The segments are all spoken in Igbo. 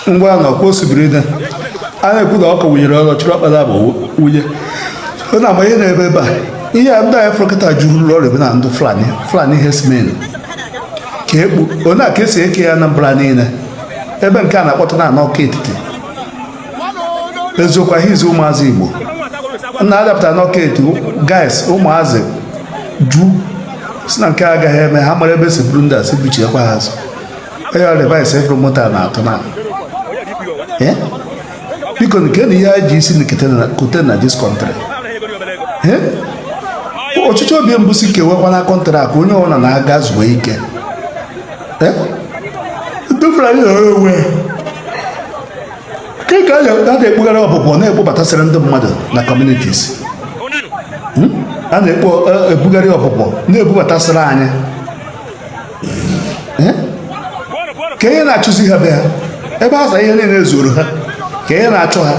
ngwa na ọkwa osibiri de a na-ekwu na ọka wunyere ọrụ chụrụ ọkpara bụ wunye ọ na-agba ihe na-ebe ebe a ihe a ndị anyị fọrọkọta juru ụlọ ọrụ ebe na ndụ Fulani herdsmen ka ekpu onye a ka esi eke ya Anambra niile ebe nke a na-akpọta na n'ọka etiti eziokwu ahizi ụmụazị Igbo na-adapụta n'ọka etiti guys ụmụazị ju si na nke agaghị eme ha mara ebe si buru ndị a si bichiekwa ha azụ onye revice efere moto a na-atụ na biko nke na ihe a ji isi kote na dis country ọchịchị obi mbụsi kewekwa na kọntrakt onye ọbụla na-aga zuo ike ndị Fulani onwe nke ka a na-ekpugharị ọpụpụ na-ekpobatasịrị ndị mmadụ na communities a na-ebugharị ọpụpụ na-ebubatasịrị anyị ka ihe na-achụzi ha be ha ebe ha sa ihe niile ezuru ha ka ihe na-achọ ha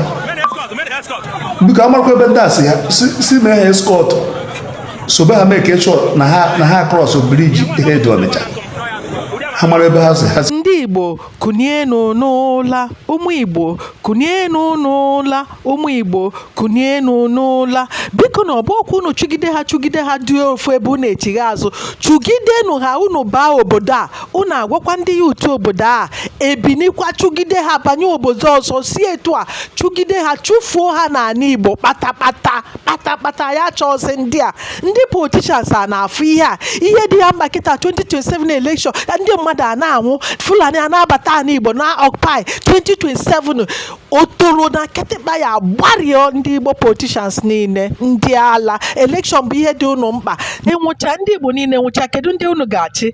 biko amarakwa ebe ndị a si mee ha eskọt sobe ha mee ka ịchọ na ha krọs briji ihe dị Ọnịcha ha mara ebe ha si ndị Igbo kunienu n'ụla ụmụ Igbo kunienu n'ụla ụmụ Igbo kunienu n'ụla biko na ọbọkwa unu chụgide ha dị ofu ebe unu echighi azụ chụgidenu ha unu baa obodo a unu agwakwa ndị ya utu obodo a ebinikwa chụgide ha banye obodo ọzọ si etu a chụgide ha chụfuo ha n'ala Igbo kpatakpata ya chọzi ndị a ndị politicians a na-afụ ihe dị ya mma kịta 2027 election ndị mmadụ a na-anwụ Fulani a na-abata ala Igbo na Occupy 2027 otoro na kịtịkpa ya gbario ndị Igbo politicians niile ndị ala election bụ ihe dị unu mkpa enwụcha ndị Igbo niile nwụcha kedu ndị unu ga-achị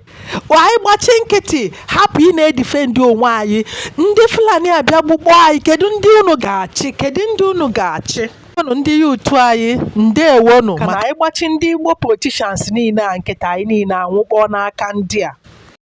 anyị gbachi nkịtị hapụ ị na-edifendi onwe anyị ndị Fulani abịa gbugbo anyị kedu ndị unu ga-achị ndị yutu anyị ndewonu ka anyị gbachi ndị Igbo politicians niile a nkịta anyị niile anwụkpọ n'aka ndị a